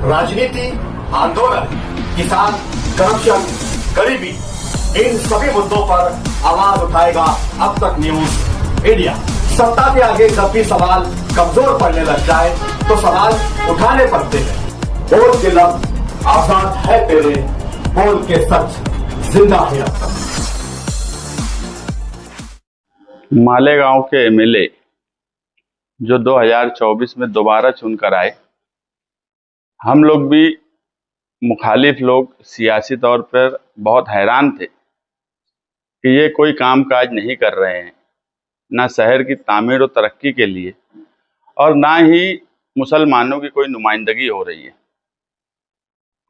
राजनीति, आंदोलन, किसान, करप्शन, गरीबी, इन सभी मुद्दों पर आवाज उठाएगा अब तक न्यूज इंडिया। सत्ता के आगे जब भी सवाल कमजोर पड़ने लग जाए तो सवाल उठाने पड़ते हैं। बोल के लफ्ज आजाद है तेरे, बोल के सच जिंदा है अब तक। मालेगांव के एमएलए जो 2024 में दोबारा चुनकर आए, हम लोग भी मुखालिफ लोग सियासी तौर पर बहुत हैरान थे कि ये कोई काम काज नहीं कर रहे हैं, ना शहर की तामीर और तरक्की के लिए और ना ही मुसलमानों की कोई नुमाइंदगी हो रही है।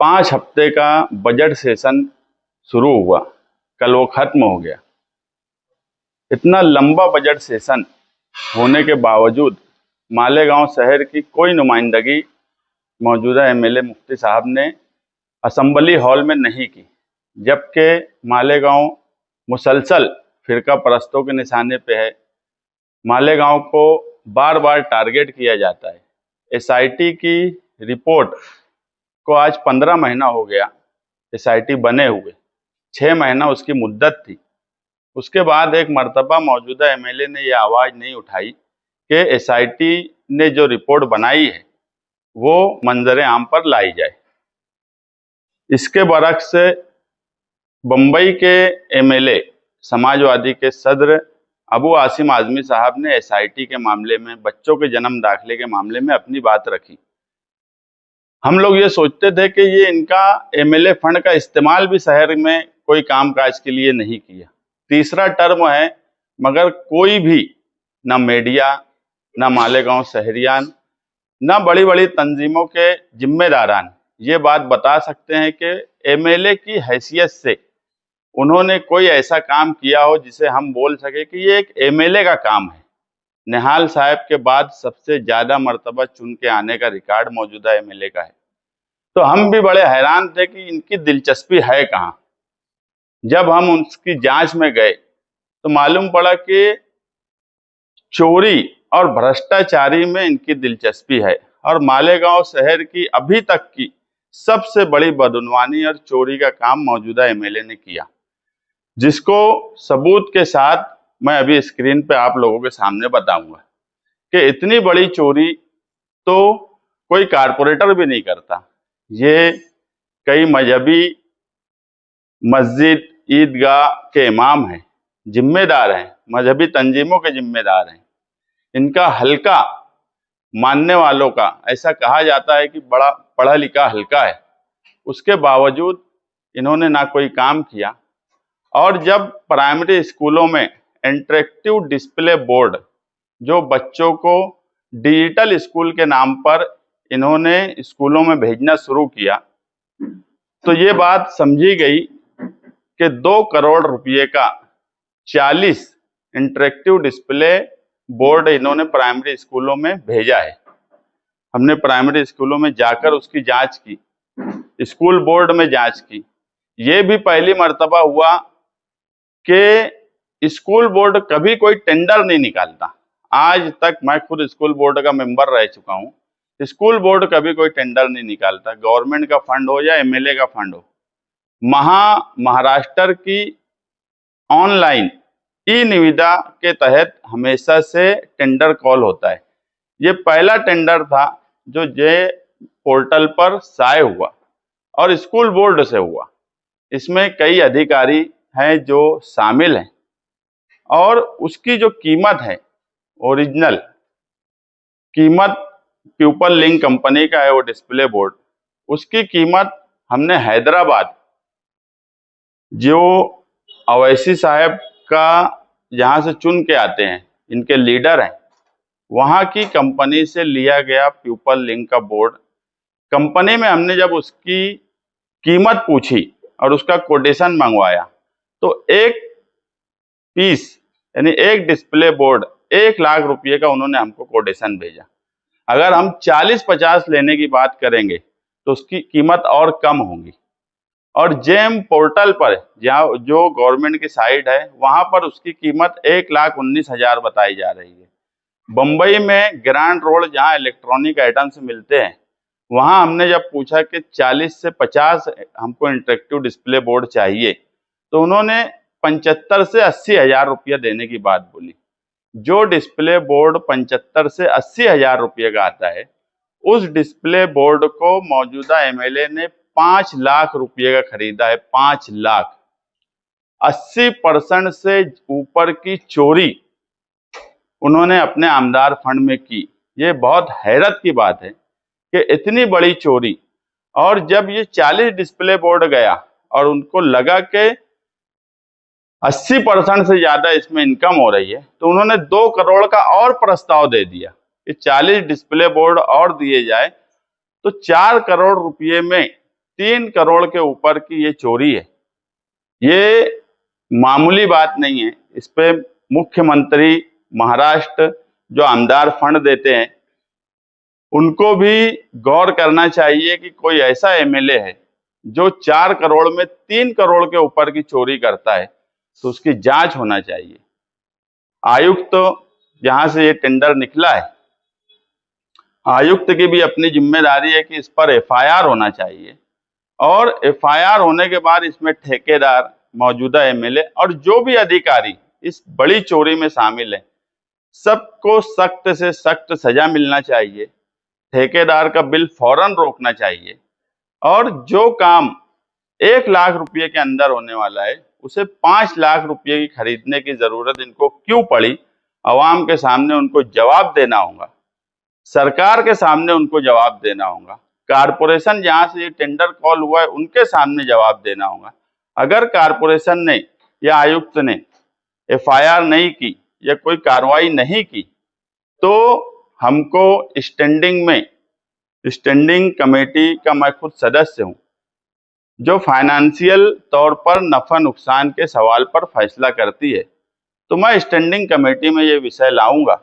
5 हफ्ते का बजट सेशन शुरू हुआ, कल वो खत्म हो गया। इतना लंबा बजट सेशन होने के बावजूद मालेगांव शहर की कोई नुमाइंदगी मौजूदा एमएलए मुफ्ती साहब ने असेंबली हॉल में नहीं की, जबकि मालेगांव मुसलसल फिरका परस्तों के निशाने पे है। मालेगांव को बार बार टारगेट किया जाता है। एसआईटी की रिपोर्ट को आज 15 महीना हो गया एसआईटी बने हुए, 6 महीना उसकी मुद्दत थी। उसके बाद एक मर्तबा मौजूदा एमएलए ने यह आवाज़ नहीं उठाई कि एसआईटी ने जो रिपोर्ट बनाई है वो मंजर आम पर लाई जाए। इसके बरक्स बम्बई के एमएलए समाजवादी के सदर अबू आसिम आजमी साहब ने एसआईटी के मामले में, बच्चों के जन्म दाखिले के मामले में अपनी बात रखी। हम लोग ये सोचते थे कि ये इनका एमएलए फंड का इस्तेमाल भी शहर में कोई कामकाज के लिए नहीं किया। तीसरा टर्म है, मगर कोई भी ना मीडिया, ना मालेगांव शहरियान, ना बड़ी बड़ी तंजीमों के जिम्मेदारान ये बात बता सकते हैं कि एमएलए की हैसियत से उन्होंने कोई ऐसा काम किया हो जिसे हम बोल सके कि ये एक एमएलए का काम है। निहाल साहब के बाद सबसे ज्यादा मर्तबा चुन के आने का रिकॉर्ड मौजूदा एमएलए का है। तो हम भी बड़े हैरान थे कि इनकी दिलचस्पी है कहाँ। जब हम उसकी जांच में गए तो मालूम पड़ा कि चोरी और भ्रष्टाचारी में इनकी दिलचस्पी है और मालेगांव शहर की अभी तक की सबसे बड़ी बदउनवानी और चोरी का काम मौजूदा एमएलए ने किया, जिसको सबूत के साथ मैं अभी स्क्रीन पे आप लोगों के सामने बताऊंगा कि इतनी बड़ी चोरी तो कोई कारपोरेटर भी नहीं करता। ये कई मजहबी मस्जिद, ईदगाह के इमाम हैं, जिम्मेदार हैं, मजहबी तंजीमों के जिम्मेदार हैं। इनका हल्का मानने वालों का, ऐसा कहा जाता है कि बड़ा पढ़ा लिखा हल्का है, उसके बावजूद इन्होंने ना कोई काम किया। और जब प्राइमरी स्कूलों में इंटरेक्टिव डिस्प्ले बोर्ड, जो बच्चों को डिजिटल स्कूल के नाम पर इन्होंने स्कूलों में भेजना शुरू किया, तो ये बात समझी गई कि 2 करोड़ रुपये का 40 इंटरेक्टिव डिस्प्ले बोर्ड इन्होंने प्राइमरी स्कूलों में भेजा है। हमने प्राइमरी स्कूलों में जाकर उसकी जांच की, स्कूल बोर्ड में जांच की। ये भी पहली मर्तबा हुआ कि स्कूल बोर्ड कभी कोई टेंडर नहीं निकालता। आज तक मैं खुद स्कूल बोर्ड का मेंबर रह चुका हूँ। स्कूल बोर्ड कभी कोई टेंडर नहीं निकालता, गवर्नमेंट का फंड हो या एमएलए का फंड हो। महाराष्ट्र की ऑनलाइन ई निविदा के तहत हमेशा से टेंडर कॉल होता है। ये पहला टेंडर था जो जे पोर्टल पर शाये हुआ और स्कूल बोर्ड से हुआ। इसमें कई अधिकारी हैं जो शामिल हैं और उसकी जो कीमत है, ओरिजिनल कीमत प्यूपल लिंक कंपनी का है वो डिस्प्ले बोर्ड। उसकी कीमत हमने हैदराबाद, जो अवैसी साहब का जहाँ से चुन के आते हैं, इनके लीडर हैं, वहाँ की कंपनी से लिया गया प्यूपल लिंक का बोर्ड। कंपनी में हमने जब उसकी कीमत पूछी और उसका कोटेशन मंगवाया तो एक पीस यानी एक डिस्प्ले बोर्ड 1 लाख रुपये का उन्होंने हमको कोटेशन भेजा। अगर हम 40-50 लेने की बात करेंगे तो उसकी कीमत और कम होगी। और जेम पोर्टल पर, जहाँ जो गवर्नमेंट की साइट है, वहां पर उसकी कीमत 1,19,000 बताई जा रही है। बम्बई में ग्रैंड रोड, जहाँ इलेक्ट्रॉनिक आइटम्स मिलते हैं, वहां हमने जब पूछा कि 40 से 50 हमको इंटरेक्टिव डिस्प्ले बोर्ड चाहिए, तो उन्होंने 75 से 80 हजार रुपया देने की बात बोली। जो डिस्प्ले बोर्ड 75 से 80 हजार रुपये का आता है, उस डिस्प्ले बोर्ड को मौजूदा एमएलए ने 5 लाख रुपये का खरीदा है। 5 लाख। 80% से ऊपर की चोरी उन्होंने अपने आमदार फंड में की। ये बहुत हैरत की बात है कि इतनी बड़ी चोरी। और जब ये 40 डिस्प्ले बोर्ड गया और उनको लगा कि 80% से ज्यादा इसमें इनकम हो रही है, तो उन्होंने 2 करोड़ का और प्रस्ताव दे दिया कि 40 डिस्प्ले बोर्ड और दिए जाए, तो 4 करोड़ रुपये में 3 करोड़ के ऊपर की ये चोरी है। ये मामूली बात नहीं है। इस पे मुख्यमंत्री महाराष्ट्र जो आमदार फंड देते हैं, उनको भी गौर करना चाहिए कि कोई ऐसा एमएलए है जो 4 करोड़ में 3 करोड़ के ऊपर की चोरी करता है, तो उसकी जांच होना चाहिए। आयुक्त जहां से ये टेंडर निकला है, आयुक्त की भी अपनी जिम्मेदारी है कि इस पर एफआईआर होना चाहिए, और एफआईआर होने के बाद इसमें ठेकेदार, मौजूदा एमएलए और जो भी अधिकारी इस बड़ी चोरी में शामिल है, सबको सख्त से सख्त सजा मिलना चाहिए। ठेकेदार का बिल फौरन रोकना चाहिए, और जो काम 1 लाख रुपये के अंदर होने वाला है, उसे 5 लाख रुपये की खरीदने की जरूरत इनको क्यों पड़ी? अवाम के सामने उनको जवाब देना होगा, सरकार के सामने उनको जवाब देना होगा, कारपोरेशन जहां से ये टेंडर कॉल हुआ है उनके सामने जवाब देना होगा। अगर कारपोरेशन ने या आयुक्त ने एफआईआर नहीं की या कोई कार्रवाई नहीं की, तो हमको स्टैंडिंग कमेटी का मैं खुद सदस्य हूं, जो फाइनेंशियल तौर पर नफा नुकसान के सवाल पर फैसला करती है, तो मैं स्टैंडिंग कमेटी में ये विषय लाऊंगा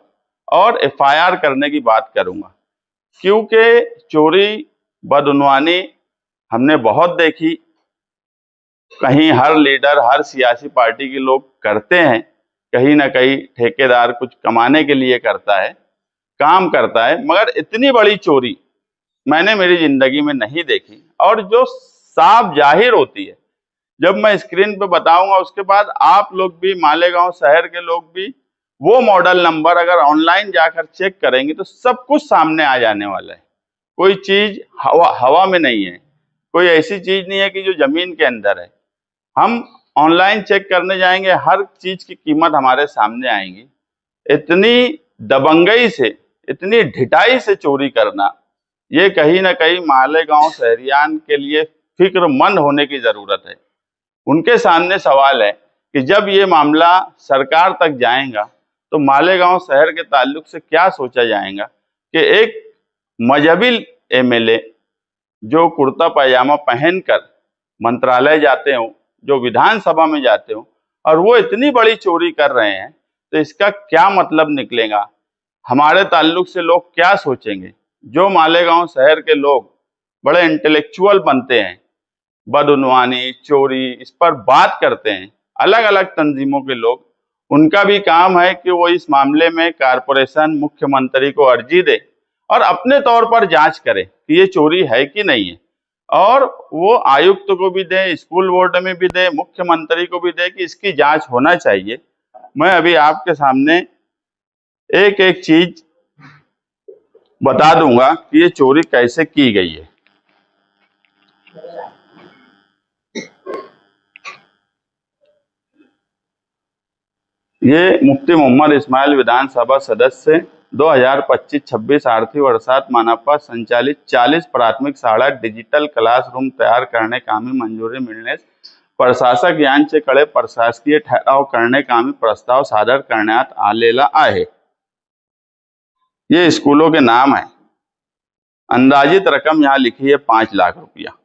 और एफआईआर करने की बात करूंगा। क्योंकि चोरी, बदउनवानी हमने बहुत देखी। कहीं हर लीडर, हर सियासी पार्टी के लोग करते हैं, कहीं ना कहीं ठेकेदार कुछ कमाने के लिए करता है, काम करता है, मगर इतनी बड़ी चोरी मैंने मेरी जिंदगी में नहीं देखी, और जो साफ जाहिर होती है। जब मैं स्क्रीन पे बताऊंगा, उसके बाद आप लोग भी, मालेगांव शहर के लोग भी, वो मॉडल नंबर अगर ऑनलाइन जाकर चेक करेंगे तो सब कुछ सामने आ जाने वाला है। कोई चीज हवा में नहीं है, कोई ऐसी चीज नहीं है कि जो जमीन के अंदर है। हम ऑनलाइन चेक करने जाएंगे, हर चीज की कीमत हमारे सामने आएंगी। इतनी दबंगई से, इतनी ढिठाई से चोरी करना, ये कहीं ना कहीं मालेगांव शहरियान के लिए फिक्रमंद होने की जरूरत है। उनके सामने सवाल है कि जब ये मामला सरकार तक जाएगा, तो मालेगांव शहर के ताल्लुक से क्या सोचा जाएगा कि एक मजहबी एमएलए जो कुर्ता पैजामा पहनकर मंत्रालय जाते हो, जो विधानसभा में जाते हो, और वो इतनी बड़ी चोरी कर रहे हैं, तो इसका क्या मतलब निकलेगा? हमारे ताल्लुक से लोग क्या सोचेंगे? जो मालेगांव शहर के लोग बड़े इंटेलेक्चुअल बनते हैं, बदउनवानी, चोरी, इस पर बात करते हैं, अलग अलग तंजीमों के लोग, उनका भी काम है कि वो इस मामले में कारपोरेशन, मुख्यमंत्री को अर्जी दे और अपने तौर पर जांच करे कि ये चोरी है कि नहीं है, और वो आयुक्त को भी दे, स्कूल बोर्ड में भी दे, मुख्यमंत्री को भी दे कि इसकी जांच होना चाहिए। मैं अभी आपके सामने एक एक चीज बता दूंगा कि ये चोरी कैसे की गई है। ये मुफ्ती मोहम्मद इस्माइल विधानसभा सदस्य 2025-26 आर्थिक वर्षात मानापा संचालित 40 प्राथमिक शाळा डिजिटल क्लासरूम तैयार करने कामी मंजूरी मिळण्यास प्रशासक यांचे कडे प्रशासकीय ठराव करणे कामी प्रस्ताव सादर करण्यात आलेला आहे। ये स्कूलों के नाम है। अंदाजित रकम यहाँ लिखी है 5 लाख रुपया।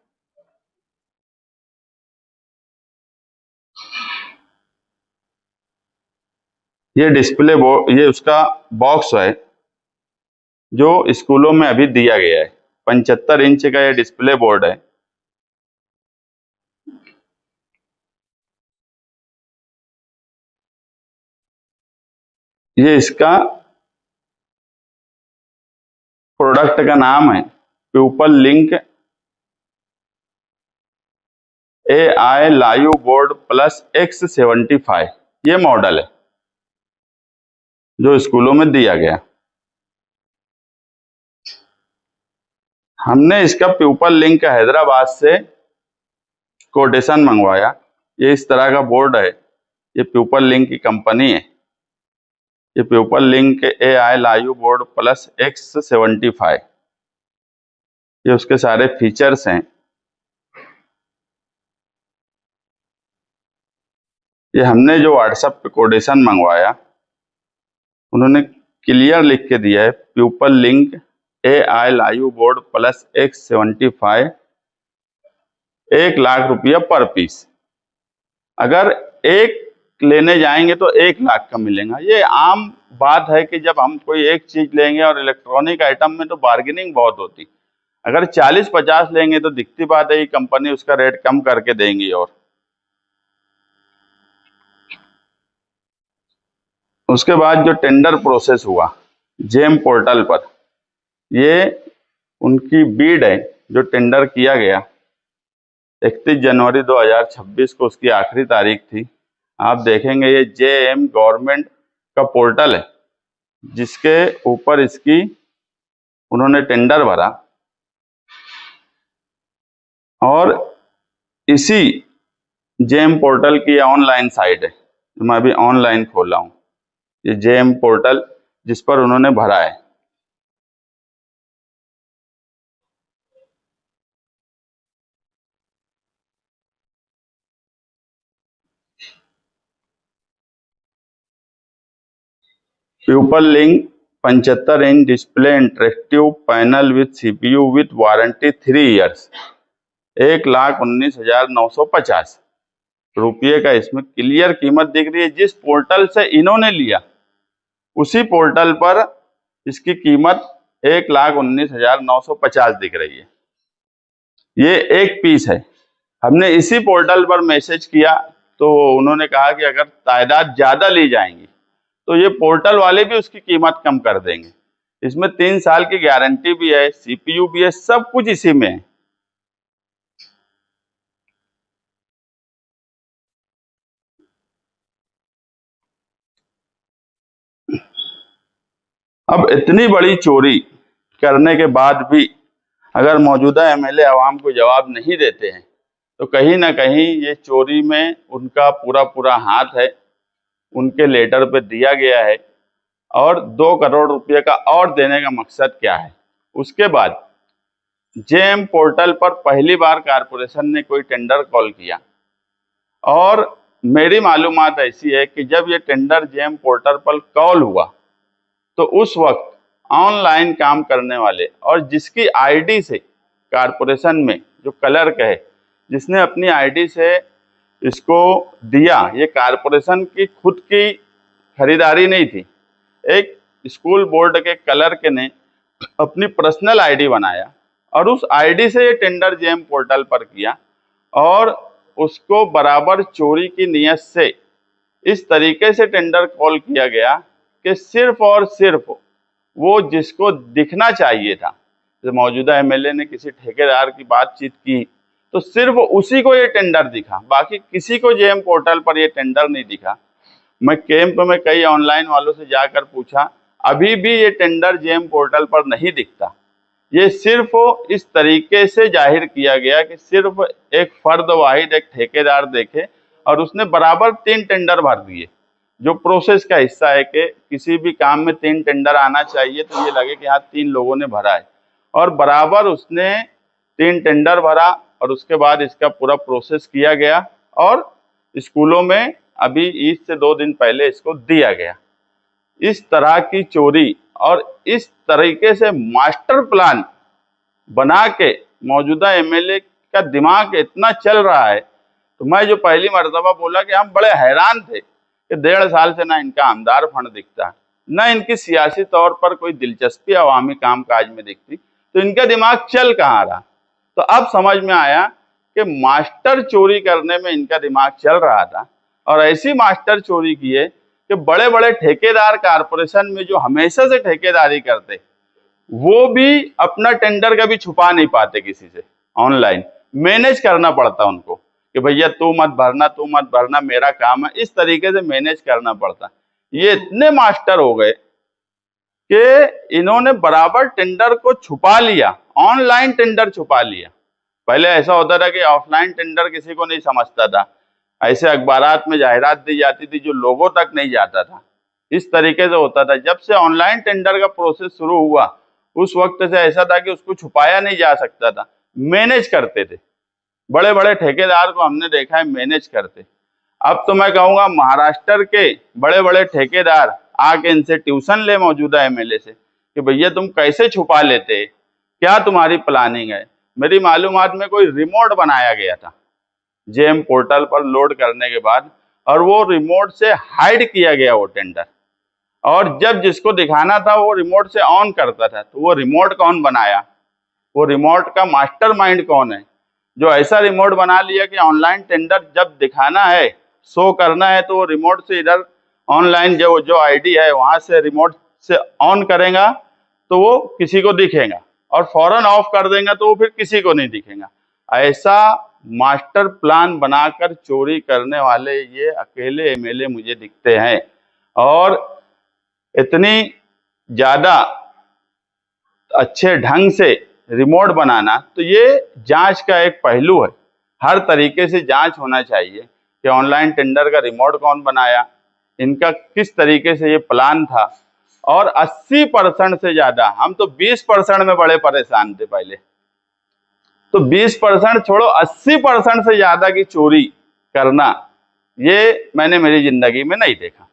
ये डिस्प्ले बोर्ड, ये उसका बॉक्स है जो स्कूलों में अभी दिया गया है। 75 इंच का ये डिस्प्ले बोर्ड है। ये इसका प्रोडक्ट का नाम है। PeopleLink AI live board plus X75 ये मॉडल है जो स्कूलों में दिया गया। हमने इसका प्यूपल लिंक हैदराबाद से कोटेशन मंगवाया। ये इस तरह का बोर्ड है, ये प्यूपल लिंक की कंपनी है। ये PeopleLink AI live board plus X75 ये उसके सारे फीचर्स हैं। ये हमने जो व्हाट्सएप पे कोटेशन मंगवाया उन्होंने क्लियर लिख के दिया है, PeopleLink AI live board plus X75 1,00,000 रुपया पर पीस। अगर एक लेने जाएंगे तो 1,00,000 का मिलेगा। ये आम बात है कि जब हम कोई एक चीज लेंगे, और इलेक्ट्रॉनिक आइटम में तो बार्गेनिंग बहुत होती। अगर 40-50 लेंगे तो दिखती बात है, ये कंपनी उसका रेट कम करके देंगी। और उसके बाद जो टेंडर प्रोसेस हुआ जेम पोर्टल पर, ये उनकी बीड है जो टेंडर किया गया। 31 जनवरी 2026 को उसकी आखिरी तारीख थी। आप देखेंगे ये JM गवर्नमेंट का पोर्टल है जिसके ऊपर इसकी उन्होंने टेंडर भरा, और इसी JM पोर्टल की ऑनलाइन साइट है। मैं अभी ऑनलाइन खोला हूँ, ये JM पोर्टल जिस पर उन्होंने भरा है। PeopleLink 75 inch display interactive panel with CPU with warranty 3 years 1,19,950 रुपये का इसमें क्लियर कीमत दिख रही है। जिस पोर्टल से इन्होंने लिया उसी पोर्टल पर इसकी कीमत 1,19,950 दिख रही है। ये एक पीस है। हमने इसी पोर्टल पर मैसेज किया तो उन्होंने कहा कि अगर तादाद ज्यादा ली जाएंगी तो ये पोर्टल वाले भी उसकी कीमत कम कर देंगे। इसमें 3 साल की गारंटी भी है, CPU भी है, सब कुछ इसी में है। अब इतनी बड़ी चोरी करने के बाद भी अगर मौजूदा MLA आवाम को जवाब नहीं देते हैं तो कहीं ना कहीं ये चोरी में उनका पूरा पूरा हाथ है। उनके लेटर पे दिया गया है, और 2 करोड़ रुपए का और देने का मकसद क्या है। उसके बाद JM पोर्टल पर पहली बार कारपोरेशन ने कोई टेंडर कॉल किया, और मेरी मालूमात ऐसी है कि जब ये टेंडर JM पोर्टल पर कॉल हुआ तो उस वक्त ऑनलाइन काम करने वाले और जिसकी आईडी से कारपोरेशन में जो क्लर्क है, जिसने अपनी आईडी से इसको दिया, ये कारपोरेशन की खुद की खरीदारी नहीं थी। एक स्कूल बोर्ड के क्लर्क ने अपनी पर्सनल आईडी बनाया और उस आईडी से ये टेंडर JM पोर्टल पर किया, और उसको बराबर चोरी की नीयत से इस तरीके से टेंडर कॉल किया गया कि सिर्फ और सिर्फ वो जिसको दिखना चाहिए था, जब मौजूदा MLA ने किसी ठेकेदार की बातचीत की तो सिर्फ उसी को ये टेंडर दिखा, बाकी किसी को JM पोर्टल पर ये टेंडर नहीं दिखा। मैं कैंप में कई ऑनलाइन वालों से जाकर पूछा, अभी भी ये टेंडर JM पोर्टल पर नहीं दिखता। ये सिर्फ इस तरीके से जाहिर किया गया कि सिर्फ एक फर्द वाहिद, एक ठेकेदार देखे और उसने बराबर 3 टेंडर भर दिए। जो प्रोसेस का हिस्सा है कि किसी भी काम में 3 टेंडर आना चाहिए, तो ये लगे कि हाँ 3 लोगों ने भरा है, और बराबर उसने 3 टेंडर भरा, और उसके बाद इसका पूरा प्रोसेस किया गया और स्कूलों में अभी ईद से 2 दिन पहले इसको दिया गया। इस तरह की चोरी और इस तरीके से मास्टर प्लान बना के मौजूदा MLA का दिमाग इतना चल रहा है, तो मैं जो पहली मर्तबा बोला कि हम बड़े हैरान थे कि 1.5 साल से ना इनका आमदार फंड दिखता, ना इनकी सियासी तौर पर कोई दिलचस्पी अवामी काम काज में दिखती, तो इनका दिमाग चल कहाँ रहा। तो अब समझ में आया कि मास्टर चोरी करने में इनका दिमाग चल रहा था, और ऐसी मास्टर चोरी की है कि बड़े बड़े ठेकेदार कारपोरेशन में जो हमेशा से ठेकेदारी करते, वो भी अपना टेंडर कभी छुपा नहीं पाते किसी से, ऑनलाइन मैनेज करना पड़ता उनको कि भैया तू मत भरना मेरा काम है, इस तरीके से मैनेज करना पड़ता। ये इतने मास्टर हो गए कि इन्होंने बराबर टेंडर को छुपा लिया, ऑनलाइन टेंडर छुपा लिया। पहले ऐसा होता था कि ऑफलाइन टेंडर किसी को नहीं समझता था, ऐसे अखबारात में जाहिरात दी जाती थी जो लोगों तक नहीं जाता था, इस तरीके से होता था। जब से ऑनलाइन टेंडर का प्रोसेस शुरू हुआ उस वक्त से ऐसा था कि उसको छुपाया नहीं जा सकता था, मैनेज करते थे। बड़े बड़े ठेकेदार को हमने देखा है मैनेज करते। अब तो मैं कहूँगा महाराष्ट्र के बड़े बड़े ठेकेदार आके इनसे ट्यूशन ले मौजूदा एमएलए से कि भैया तुम कैसे छुपा लेते, क्या तुम्हारी प्लानिंग है। मेरी मालूमात में कोई रिमोट बनाया गया था जेएम पोर्टल पर लोड करने के बाद, और वो रिमोट से हाइड किया गया वो टेंडर, और जब जिसको दिखाना था वो रिमोट से ऑन करता था। तो वो रिमोट कौन बनाया, वो रिमोट का मास्टरमाइंड कौन है जो ऐसा रिमोट बना लिया कि ऑनलाइन टेंडर जब दिखाना है, शो करना है, तो वो रिमोट से इधर ऑनलाइन जो आईडी है वहां से रिमोट से ऑन करेगा तो वो किसी को दिखेगा, और फौरन ऑफ कर देगा तो वो फिर किसी को नहीं दिखेगा। ऐसा मास्टर प्लान बनाकर चोरी करने वाले ये अकेले एमएलए मुझे दिखते हैं। और इतनी ज्यादा अच्छे ढंग से रिमोट बनाना, तो ये जांच का एक पहलू है। हर तरीके से जांच होना चाहिए कि ऑनलाइन टेंडर का रिमोट कौन बनाया, इनका किस तरीके से ये प्लान था। और 80% से ज्यादा, हम तो 20% में बड़े परेशान थे पहले, तो 20% छोड़ो 80% से ज्यादा की चोरी करना ये मैंने मेरी जिंदगी में नहीं देखा।